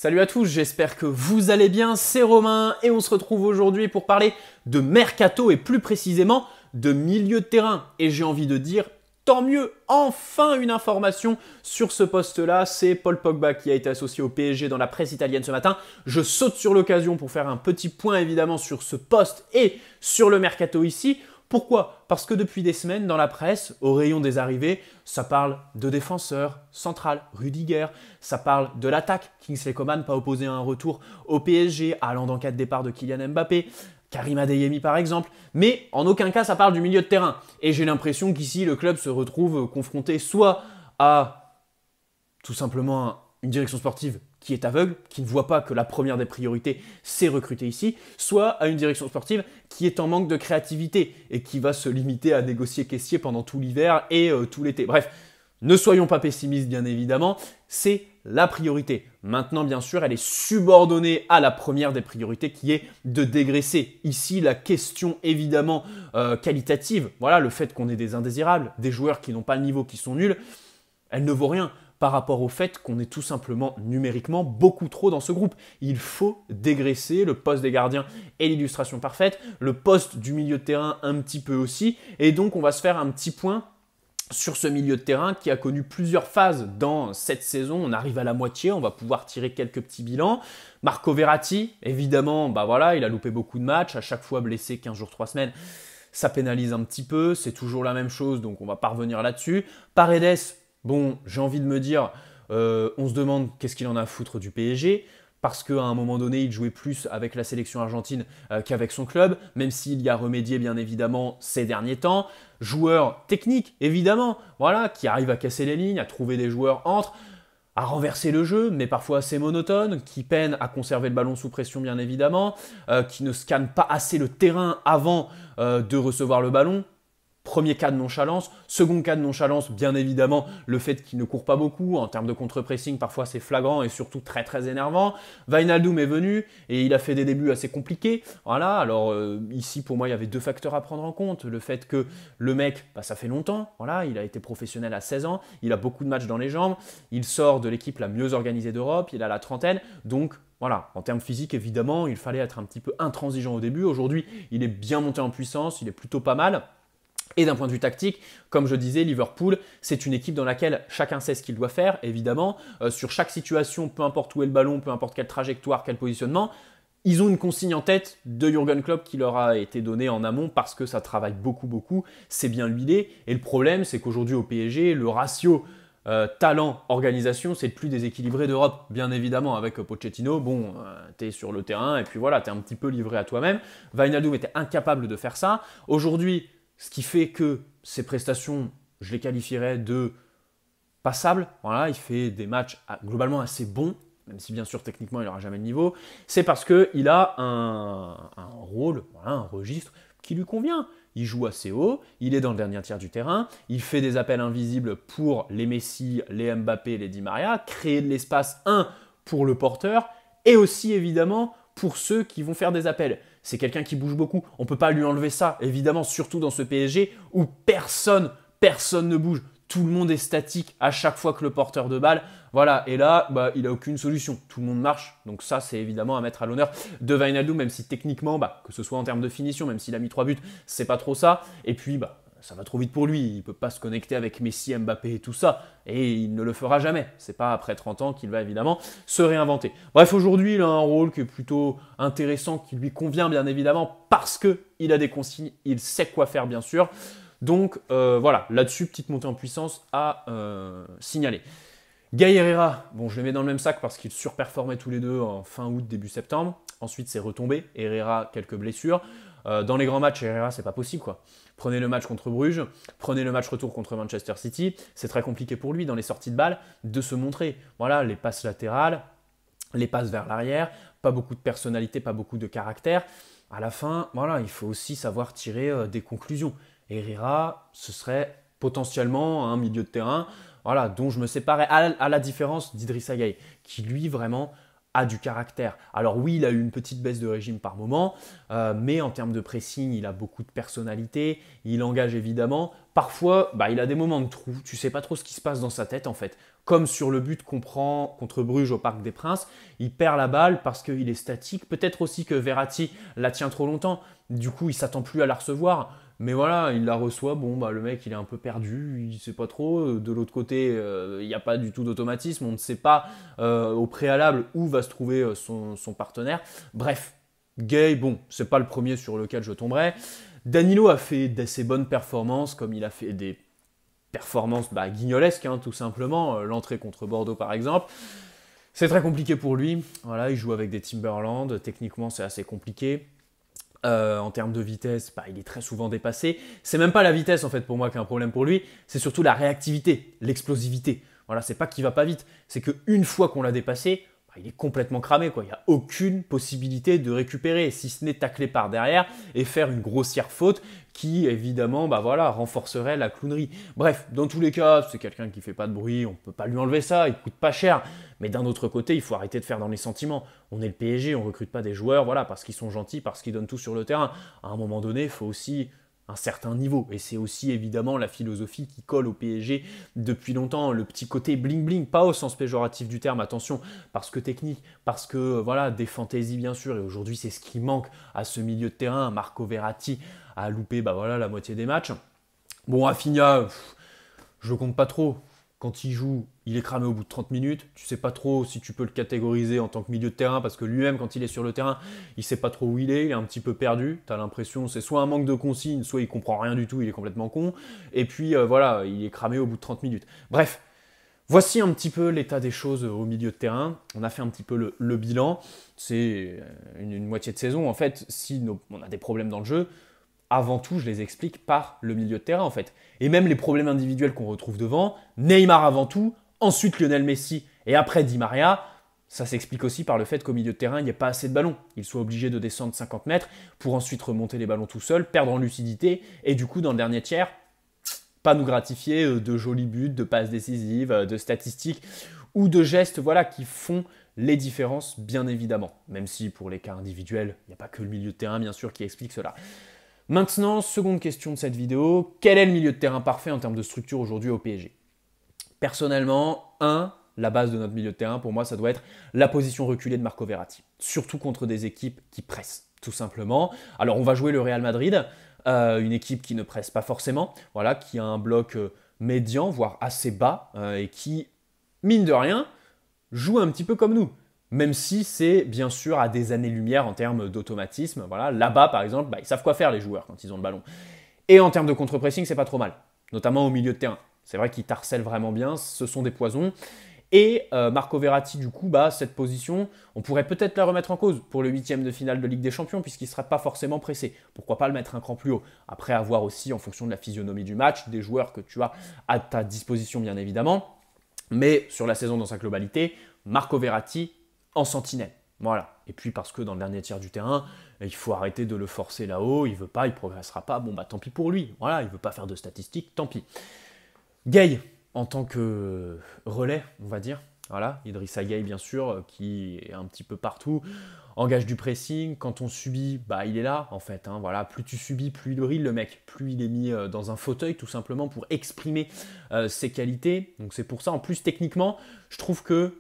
Salut à tous, j'espère que vous allez bien, c'est Romain et on se retrouve aujourd'hui pour parler de mercato et plus précisément de milieu de terrain. Et j'ai envie de dire, tant mieux, enfin une information sur ce poste-là, c'est Paul Pogba qui a été associé au PSG dans la presse italienne ce matin. Je saute sur l'occasion pour faire un petit point évidemment sur ce poste et sur le mercato ici. Pourquoi? Parce que depuis des semaines, dans la presse, au rayon des arrivées, ça parle de défenseurs, central, Rudiger, ça parle de l'attaque, Kingsley Coman pas opposé à un retour au PSG, allant dans cas de départ de Kylian Mbappé, Karim Adeyemi par exemple, mais en aucun cas ça parle du milieu de terrain. Et j'ai l'impression qu'ici le club se retrouve confronté soit à tout simplement une direction sportive qui est aveugle, qui ne voit pas que la première des priorités, c'est recruter ici, soit à une direction sportive qui est en manque de créativité et qui va se limiter à négocier caissier pendant tout l'hiver et tout l'été. Bref, ne soyons pas pessimistes bien évidemment, c'est la priorité. Maintenant, bien sûr, elle est subordonnée à la première des priorités qui est de dégraisser. Ici, la question évidemment qualitative, voilà, le fait qu'on ait des indésirables, des joueurs qui n'ont pas le niveau, qui sont nuls, elle ne vaut rien par rapport au fait qu'on est tout simplement numériquement beaucoup trop dans ce groupe. Il faut dégraisser, le poste des gardiens est l'illustration parfaite, le poste du milieu de terrain un petit peu aussi, et donc on va se faire un petit point sur ce milieu de terrain qui a connu plusieurs phases dans cette saison. On arrive à la moitié, on va pouvoir tirer quelques petits bilans. Marco Verratti, évidemment, bah voilà, il a loupé beaucoup de matchs, à chaque fois blessé 15 jours, 3 semaines. Ça pénalise un petit peu, c'est toujours la même chose, donc on va pas revenir là-dessus. Paredes, bon, j'ai envie de me dire, on se demande qu'est-ce qu'il en a à foutre du PSG, parce qu'à un moment donné, il jouait plus avec la sélection argentine qu'avec son club, même s'il y a remédié bien évidemment ces derniers temps. Joueur technique, évidemment, voilà, qui arrive à casser les lignes, à trouver des joueurs entre, à renverser le jeu, mais parfois assez monotone, qui peine à conserver le ballon sous pression bien évidemment, qui ne scanne pas assez le terrain avant de recevoir le ballon. Premier cas de nonchalance. Second cas de nonchalance, bien évidemment, le fait qu'il ne court pas beaucoup. En termes de contre-pressing, parfois c'est flagrant et surtout très très énervant. Wijnaldum est venu et il a fait des débuts assez compliqués. Voilà, alors ici pour moi il y avait deux facteurs à prendre en compte. Le fait que le mec, bah, ça fait longtemps, voilà, il a été professionnel à 16 ans, il a beaucoup de matchs dans les jambes, il sort de l'équipe la mieux organisée d'Europe, il a la trentaine, donc voilà, en termes physiques, évidemment, il fallait être un petit peu intransigeant au début. Aujourd'hui, il est bien monté en puissance, il est plutôt pas mal. Et d'un point de vue tactique, comme je disais, Liverpool, c'est une équipe dans laquelle chacun sait ce qu'il doit faire, évidemment. Sur chaque situation, peu importe où est le ballon, peu importe quelle trajectoire, quel positionnement, ils ont une consigne en tête de Jürgen Klopp qui leur a été donnée en amont parce que ça travaille beaucoup, c'est bien huilé. Et le problème, c'est qu'aujourd'hui au PSG, le ratio talent-organisation, c'est le plus déséquilibré d'Europe, bien évidemment. Avec Pochettino, bon, t'es sur le terrain et puis voilà, t'es un petit peu livré à toi-même. Wijnaldum était incapable de faire ça. Aujourd'hui, ce qui fait que ces prestations, je les qualifierais de passables. Voilà, il fait des matchs globalement assez bons, même si bien sûr techniquement il n'aura jamais le niveau. C'est parce qu'il a un rôle, voilà, un registre qui lui convient. Il joue assez haut, il est dans le dernier tiers du terrain, il fait des appels invisibles pour les Messi, les Mbappé, les Di Maria, créer de l'espace, pour le porteur, et aussi évidemment pour ceux qui vont faire des appels. C'est quelqu'un qui bouge beaucoup. On ne peut pas lui enlever ça, évidemment, surtout dans ce PSG où personne ne bouge. Tout le monde est statique à chaque fois que le porteur de balle. Voilà, et là, bah, il n'a aucune solution. Tout le monde marche. Donc ça, c'est évidemment à mettre à l'honneur de Wijnaldum, même si techniquement, bah, que ce soit en termes de finition, même s'il a mis 3 buts, c'est pas trop ça. Et puis, bah, ça va trop vite pour lui, il ne peut pas se connecter avec Messi, Mbappé et tout ça, et il ne le fera jamais. C'est pas après 30 ans qu'il va évidemment se réinventer. Bref, aujourd'hui, il a un rôle qui est plutôt intéressant, qui lui convient bien évidemment, parce qu'il a des consignes, il sait quoi faire bien sûr. Donc voilà, là-dessus, petite montée en puissance à signaler. Gueye Herrera, bon, je les mets dans le même sac parce qu'ils surperformaient tous les deux en fin août, début septembre. Ensuite, c'est retombé. Herrera, quelques blessures. Dans les grands matchs, Herrera, c'est pas possible, quoi. Prenez le match contre Bruges, prenez le match retour contre Manchester City. C'est très compliqué pour lui, dans les sorties de balles, de se montrer. Voilà, les passes latérales, les passes vers l'arrière, pas beaucoup de personnalité, pas beaucoup de caractère. À la fin, voilà, il faut aussi savoir tirer des conclusions. Herrera, ce serait potentiellement un milieu de terrain, voilà, dont je me séparais, à la différence d'Idrissa Gueye, qui lui vraiment a du caractère. Alors oui, il a eu une petite baisse de régime par moment, mais en termes de pressing, il a beaucoup de personnalité, il engage évidemment. Parfois, bah, il a des moments de trou, tu sais pas trop ce qui se passe dans sa tête en fait. Comme sur le but qu'on prend contre Bruges au Parc des Princes, il perd la balle parce qu'il est statique. Peut-être aussi que Verratti la tient trop longtemps. Du coup, il s'attend plus à la recevoir. Mais voilà, il la reçoit. Bon, bah, le mec, il est un peu perdu. Il ne sait pas trop. De l'autre côté, il n'y a pas du tout d'automatisme. On ne sait pas au préalable où va se trouver son partenaire. Bref, Gueye, bon, c'est pas le premier sur lequel je tomberai. Danilo a fait d'assez bonnes performances, comme il a fait des performance guignolesque, hein, tout simplement. L'entrée contre Bordeaux, par exemple. C'est très compliqué pour lui. Voilà, il joue avec des Timberland. Techniquement, c'est assez compliqué. En termes de vitesse, il est très souvent dépassé. C'est même pas la vitesse, en fait, pour moi, qui est un problème pour lui. C'est surtout la réactivité, l'explosivité. Voilà, c'est pas qu'il va pas vite. C'est qu'une fois qu'on l'a dépassé, il est complètement cramé, quoi. Il n'y a aucune possibilité de récupérer, si ce n'est tacler par derrière et faire une grossière faute qui, évidemment, renforcerait la clownerie. Bref, dans tous les cas, c'est quelqu'un qui ne fait pas de bruit, on ne peut pas lui enlever ça, il ne coûte pas cher. Mais d'un autre côté, il faut arrêter de faire dans les sentiments. On est le PSG, on ne recrute pas des joueurs parce qu'ils sont gentils, parce qu'ils donnent tout sur le terrain. À un moment donné, il faut aussi un certain niveau. Et c'est aussi évidemment la philosophie qui colle au PSG depuis longtemps, le petit côté bling-bling, pas au sens péjoratif du terme, attention, parce que technique, parce que des fantaisies bien sûr, et aujourd'hui c'est ce qui manque à ce milieu de terrain. Marco Verratti a loupé la moitié des matchs. Bon, Rafinha, je compte pas trop. Quand il joue, il est cramé au bout de 30 minutes. Tu sais pas trop si tu peux le catégoriser en tant que milieu de terrain parce que lui-même, quand il est sur le terrain, il sait pas trop où il est un petit peu perdu. Tu as l'impression c'est soit un manque de consigne, soit il comprend rien du tout, il est complètement con. Et puis il est cramé au bout de 30 minutes. Bref, voici un petit peu l'état des choses au milieu de terrain. On a fait un petit peu le bilan. C'est une moitié de saison. En fait, si on a des problèmes dans le jeu, avant tout, je les explique par le milieu de terrain en fait. Et même les problèmes individuels qu'on retrouve devant, Neymar avant tout, ensuite Lionel Messi et après Di Maria, ça s'explique aussi par le fait qu'au milieu de terrain, il n'y a pas assez de ballons. Il soit obligé de descendre 50 mètres pour ensuite remonter les ballons tout seul, perdre en lucidité et du coup dans le dernier tiers, pas nous gratifier de jolis buts, de passes décisives, de statistiques ou de gestes qui font les différences bien évidemment. Même si pour les cas individuels, il n'y a pas que le milieu de terrain bien sûr qui explique cela. Maintenant, seconde question de cette vidéo, quel est le milieu de terrain parfait en termes de structure aujourd'hui au PSG? Personnellement, la base de notre milieu de terrain, pour moi, ça doit être la position reculée de Marco Verratti. Surtout contre des équipes qui pressent, tout simplement. Alors, on va jouer le Real Madrid, une équipe qui ne presse pas forcément, qui a un bloc médian, voire assez bas, et qui, mine de rien, joue un petit peu comme nous. Même si c'est bien sûr à des années-lumière en termes d'automatisme. Là-bas, par exemple, ils savent quoi faire les joueurs quand ils ont le ballon. Et en termes de contre-pressing, c'est pas trop mal, notamment au milieu de terrain. C'est vrai qu'ils harcèlent vraiment bien, ce sont des poisons. Et Marco Verratti, du coup, cette position, on pourrait peut-être la remettre en cause pour le 8e de finale de Ligue des Champions, puisqu'il ne serait pas forcément pressé. Pourquoi pas le mettre un cran plus haut? Après avoir aussi, en fonction de la physionomie du match, des joueurs que tu as à ta disposition, bien évidemment. Mais sur la saison dans sa globalité, Marco Verratti en sentinelle. Voilà. Et puis parce que dans le dernier tiers du terrain, il faut arrêter de le forcer là-haut, il veut pas, il progressera pas, tant pis pour lui. Voilà, il veut pas faire de statistiques, tant pis. Gueye, en tant que relais, on va dire. Voilà, Idrissa Gueye, bien sûr, qui est un petit peu partout, engage du pressing. Quand on subit, il est là, en fait. Plus tu subis, plus il brille, le mec. Plus il est mis dans un fauteuil, tout simplement, pour exprimer ses qualités. Donc c'est pour ça, en plus, techniquement, je trouve que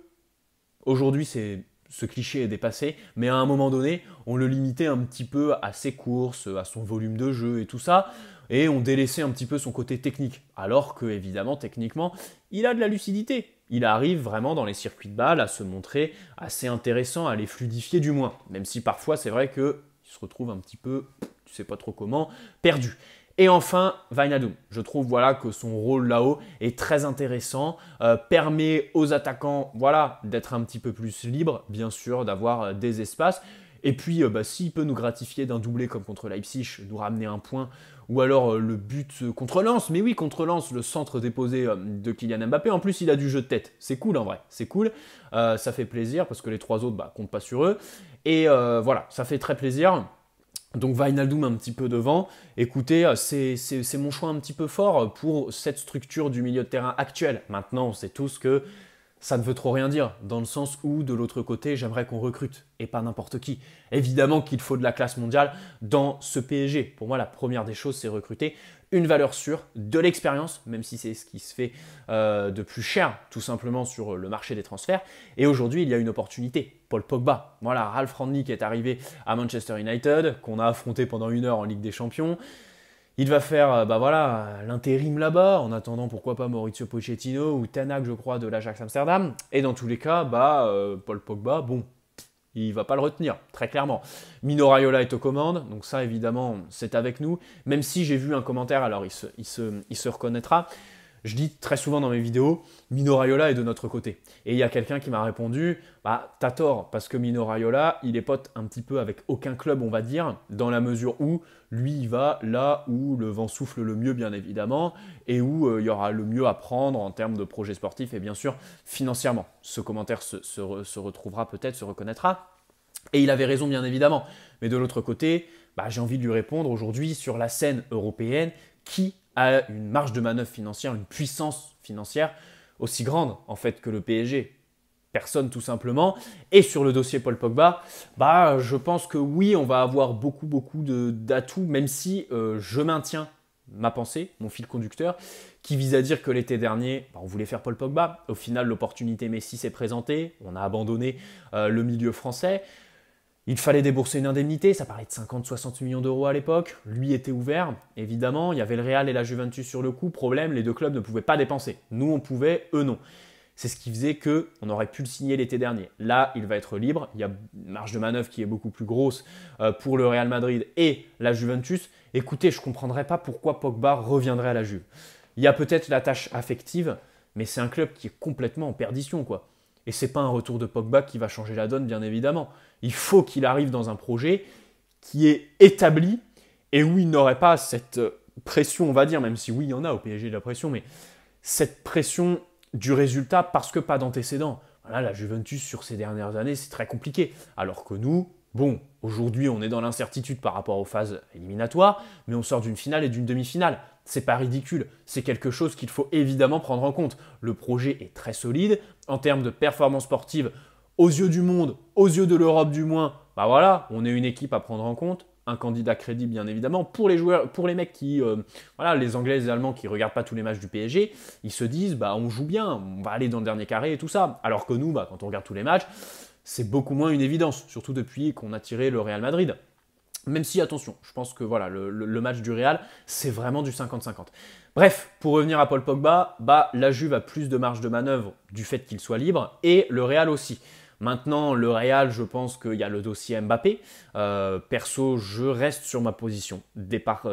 aujourd'hui, ce cliché est dépassé, mais à un moment donné, on le limitait un petit peu à ses courses, à son volume de jeu et tout ça, et on délaissait un petit peu son côté technique. Alors que, évidemment, techniquement, il a de la lucidité. Il arrive vraiment dans les circuits de balle à se montrer assez intéressant, à les fluidifier du moins. Même si parfois, c'est vrai qu'il se retrouve un petit peu, tu sais pas trop comment, perdu. Et enfin, Wijnaldum. Je trouve que son rôle là-haut est très intéressant, permet aux attaquants d'être un petit peu plus libres, bien sûr, d'avoir des espaces. Et puis, s'il peut nous gratifier d'un doublé comme contre Leipzig, nous ramener un point, ou alors le but contre Lens, mais oui, contre Lens, le centre déposé de Kylian Mbappé, en plus il a du jeu de tête, c'est cool en vrai, c'est cool, ça fait plaisir parce que les trois autres comptent pas sur eux, et ça fait très plaisir. Donc Wijnaldum un petit peu devant. Écoutez, c'est mon choix un petit peu fort pour cette structure du milieu de terrain actuel. Maintenant, on sait tous que ça ne veut trop rien dire, dans le sens où, de l'autre côté, j'aimerais qu'on recrute, et pas n'importe qui. Évidemment qu'il faut de la classe mondiale dans ce PSG. Pour moi, la première des choses, c'est recruter une valeur sûre, de l'expérience, même si c'est ce qui se fait de plus cher, tout simplement sur le marché des transferts. Et aujourd'hui, il y a une opportunité. Paul Pogba, voilà, Ralph Rangnick est arrivé à Manchester United, qu'on a affronté pendant 1 heure en Ligue des Champions. Il va faire l'intérim là-bas, en attendant pourquoi pas Mauricio Pochettino ou Ten Hag, je crois, de l'Ajax Amsterdam. Et dans tous les cas, Paul Pogba, bon, il va pas le retenir, très clairement. Mino Raiola est aux commandes, donc ça évidemment c'est avec nous. Même si j'ai vu un commentaire, alors il se reconnaîtra. Je dis très souvent dans mes vidéos, Mino Raiola est de notre côté. Et il y a quelqu'un qui m'a répondu, t'as tort, parce que Mino Raiola, il est pote un petit peu avec aucun club, on va dire, dans la mesure où lui, il va là où le vent souffle le mieux, bien évidemment, et où il y aura le mieux à prendre en termes de projets sportifs et bien sûr financièrement. Ce commentaire se retrouvera peut-être, se reconnaîtra. Et il avait raison, bien évidemment. Mais de l'autre côté, j'ai envie de lui répondre aujourd'hui sur la scène européenne, qui a une marge de manœuvre financière, une puissance financière aussi grande en fait que le PSG. Personne tout simplement. Et sur le dossier Paul Pogba, je pense que oui, on va avoir beaucoup d'atouts, même si je maintiens ma pensée, mon fil conducteur, qui vise à dire que l'été dernier, on voulait faire Paul Pogba. Au final, l'opportunité Messi s'est présentée. On a abandonné le milieu français. Il fallait débourser une indemnité, ça parlait de 50-60 millions d'euros à l'époque. Lui était ouvert, évidemment. Il y avait le Real et la Juventus sur le coup. Problème, les deux clubs ne pouvaient pas dépenser. Nous, on pouvait, eux non. C'est ce qui faisait qu'on aurait pu le signer l'été dernier. Là, il va être libre. Il y a une marge de manœuvre qui est beaucoup plus grosse pour le Real Madrid et la Juventus. Écoutez, je ne comprendrais pas pourquoi Pogba reviendrait à la Juve. Il y a peut-être la tâche affective, mais c'est un club qui est complètement en perdition, quoi. Et ce n'est pas un retour de Pogba qui va changer la donne, bien évidemment. Il faut qu'il arrive dans un projet qui est établi et où il n'aurait pas cette pression, on va dire, même si oui, il y en a au PSG de la pression, mais cette pression du résultat parce que pas d'antécédents. Voilà, la Juventus, sur ces dernières années, c'est très compliqué. Alors que nous, aujourd'hui, on est dans l'incertitude par rapport aux phases éliminatoires, mais on sort d'une finale et d'une demi-finale. C'est pas ridicule, c'est quelque chose qu'il faut évidemment prendre en compte. Le projet est très solide en termes de performance sportive aux yeux du monde, aux yeux de l'Europe du moins. On est une équipe à prendre en compte, un candidat crédible bien évidemment. Pour les joueurs, pour les mecs qui, les Anglais et les Allemands qui regardent pas tous les matchs du PSG, ils se disent on joue bien, on va aller dans le dernier carré et tout ça. Alors que nous, quand on regarde tous les matchs, c'est beaucoup moins une évidence, surtout depuis qu'on a tiré le Real Madrid. Même si, attention, je pense que le match du Real, c'est vraiment du 50-50. Bref, pour revenir à Paul Pogba, la Juve a plus de marge de manœuvre du fait qu'il soit libre, et le Real aussi. Maintenant, le Real, je pense qu'il y a le dossier Mbappé. Perso, je reste sur ma position. Départ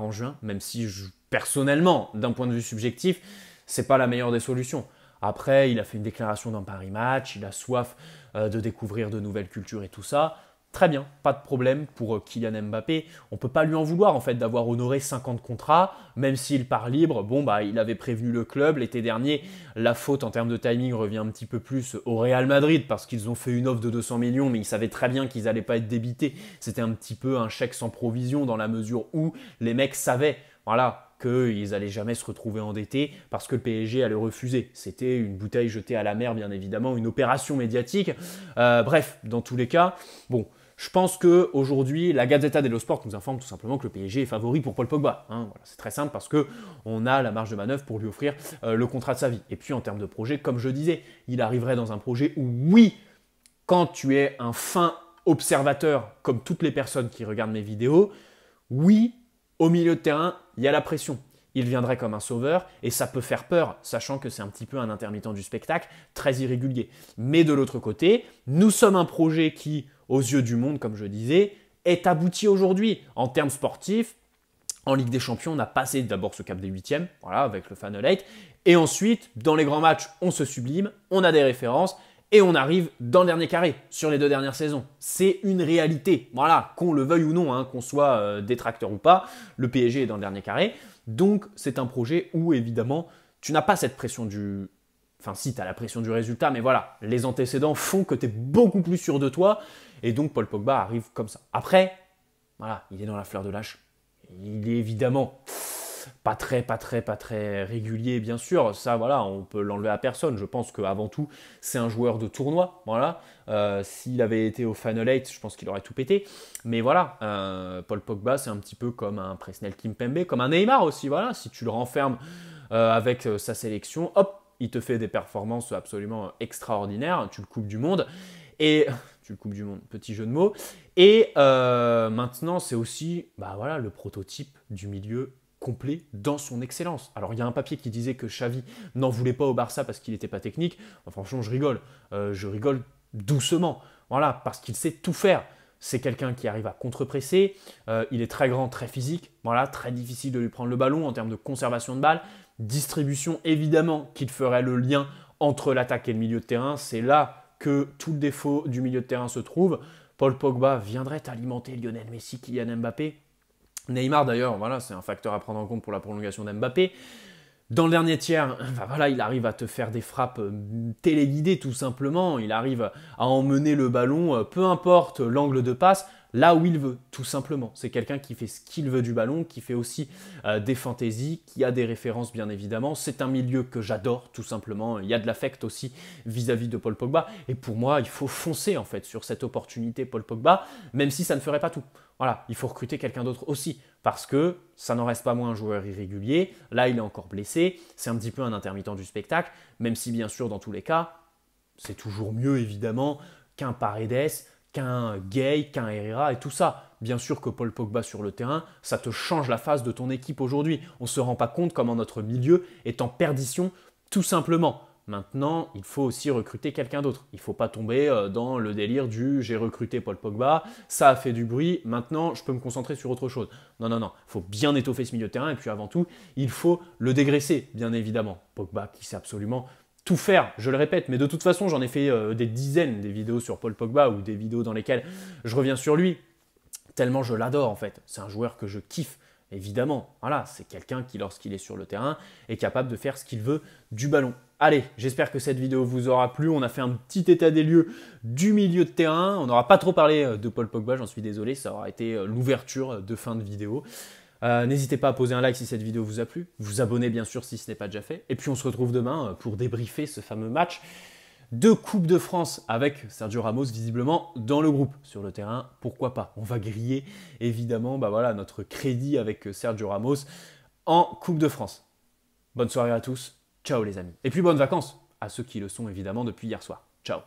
en juin, même si personnellement, d'un point de vue subjectif, c'est pas la meilleure des solutions. Après, il a fait une déclaration dans Paris Match, il a soif de découvrir de nouvelles cultures et tout ça. Très bien, pas de problème pour Kylian Mbappé. On ne peut pas lui en vouloir en fait d'avoir honoré 50 contrats, même s'il part libre. Il avait prévenu le club l'été dernier. La faute en termes de timing revient un petit peu plus au Real Madrid parce qu'ils ont fait une offre de 200 millions, mais ils savaient très bien qu'ils n'allaient pas être débités. C'était un petit peu un chèque sans provision dans la mesure où les mecs savaient, qu'ils n'allaient jamais se retrouver endettés parce que le PSG allait refuser. C'était une bouteille jetée à la mer, bien évidemment, une opération médiatique. Bref, dans tous les cas, je pense qu'aujourd'hui, la Gazzetta dello Sport nous informe tout simplement que le PSG est favori pour Paul Pogba. C'est très simple parce qu'on a la marge de manœuvre pour lui offrir le contrat de sa vie. Et puis en termes de projet, comme je disais, il arriverait dans un projet où oui, quand tu es un fin observateur, comme toutes les personnes qui regardent mes vidéos, oui, au milieu de terrain, il y a la pression. Il viendrait comme un sauveur et ça peut faire peur, sachant que c'est un petit peu un intermittent du spectacle, très irrégulier. Mais de l'autre côté, nous sommes un projet qui, aux yeux du monde, comme je disais, est abouti aujourd'hui en termes sportifs. En Ligue des Champions, on a passé d'abord ce cap des huitièmes, avec le Final 8. Et ensuite, dans les grands matchs, on se sublime, on a des références et on arrive dans le dernier carré sur les 2 dernières saisons. C'est une réalité, qu'on le veuille ou non, qu'on soit détracteur ou pas, le PSG est dans le dernier carré. Donc, c'est un projet où, évidemment, tu n'as pas cette pression du... Enfin, si, tu as la pression du résultat, mais les antécédents font que tu es beaucoup plus sûr de toi. Et donc, Paul Pogba arrive comme ça. Après, il est dans la fleur de l'âge. Il est évidemment pas très régulier, bien sûr. Ça, voilà, on peut l'enlever à personne. Je pense qu'avant tout, c'est un joueur de tournoi. Voilà. S'il avait été au Final 8, je pense qu'il aurait tout pété. Mais voilà, Paul Pogba, c'est un petit peu comme un Presnel Kimpembe, comme un Neymar aussi. Voilà, si tu le renfermes avec sa sélection, hop, il te fait des performances absolument extraordinaires. Tu le coupes du monde. Et tu le coupes du monde, petit jeu de mots. Et maintenant, c'est aussi bah, voilà, le prototype du milieu complet dans son excellence. Alors, il y a un papier qui disait que Xavi n'en voulait pas au Barça parce qu'il n'était pas technique. Enfin, franchement, je rigole. Je rigole doucement. Voilà, parce qu'il sait tout faire. C'est quelqu'un qui arrive à contre-presser. Il est très grand, très physique. Voilà, très difficile de lui prendre le ballon en termes de conservation de balle. Distribution, évidemment, qu'il ferait le lien entre l'attaque et le milieu de terrain. C'est là que tout le défaut du milieu de terrain se trouve. Paul Pogba viendrait alimenter Lionel Messi, Kylian Mbappé. Neymar d'ailleurs, voilà, c'est un facteur à prendre en compte pour la prolongation d'Mbappé. Dans le dernier tiers, bah voilà, il arrive à te faire des frappes téléguidées tout simplement. Il arrive à emmener le ballon, peu importe l'angle de passe, là où il veut, tout simplement. C'est quelqu'un qui fait ce qu'il veut du ballon, qui fait aussi des fantaisies, qui a des références bien évidemment. C'est un milieu que j'adore, tout simplement. Il y a de l'affect aussi vis-à-vis de Paul Pogba. Et pour moi, il faut foncer en fait sur cette opportunité Paul Pogba, même si ça ne ferait pas tout. Voilà, il faut recruter quelqu'un d'autre aussi, parce que ça n'en reste pas moins un joueur irrégulier. Là, il est encore blessé, c'est un petit peu un intermittent du spectacle, même si bien sûr, dans tous les cas, c'est toujours mieux évidemment qu'un Paredes, qu'un Gay, qu'un Herrera et tout ça. Bien sûr que Paul Pogba sur le terrain, ça te change la face de ton équipe aujourd'hui. On ne se rend pas compte comment notre milieu est en perdition, tout simplement. Maintenant, il faut aussi recruter quelqu'un d'autre. Il ne faut pas tomber dans le délire du « j'ai recruté Paul Pogba, ça a fait du bruit, maintenant je peux me concentrer sur autre chose ». Non, non, non, il faut bien étoffer ce milieu de terrain et puis avant tout, il faut le dégraisser, bien évidemment. Pogba qui sait absolument tout faire, je le répète, mais de toute façon, j'en ai fait des dizaines des vidéos sur Paul Pogba ou des vidéos dans lesquelles je reviens sur lui, tellement je l'adore en fait. C'est un joueur que je kiffe. Évidemment, voilà, c'est quelqu'un qui, lorsqu'il est sur le terrain, est capable de faire ce qu'il veut du ballon. Allez, j'espère que cette vidéo vous aura plu. On a fait un petit état des lieux du milieu de terrain. On n'aura pas trop parlé de Paul Pogba, j'en suis désolé. Ça aura été l'ouverture de fin de vidéo. N'hésitez pas à poser un like si cette vidéo vous a plu. Vous abonner bien sûr si ce n'est pas déjà fait. Et puis on se retrouve demain pour débriefer ce fameux match de Coupe de France avec Sergio Ramos visiblement dans le groupe. Sur le terrain, pourquoi pas. On va griller évidemment bah voilà, notre crédit avec Sergio Ramos en Coupe de France. Bonne soirée à tous. Ciao les amis. Et puis bonnes vacances à ceux qui le sont évidemment depuis hier soir. Ciao.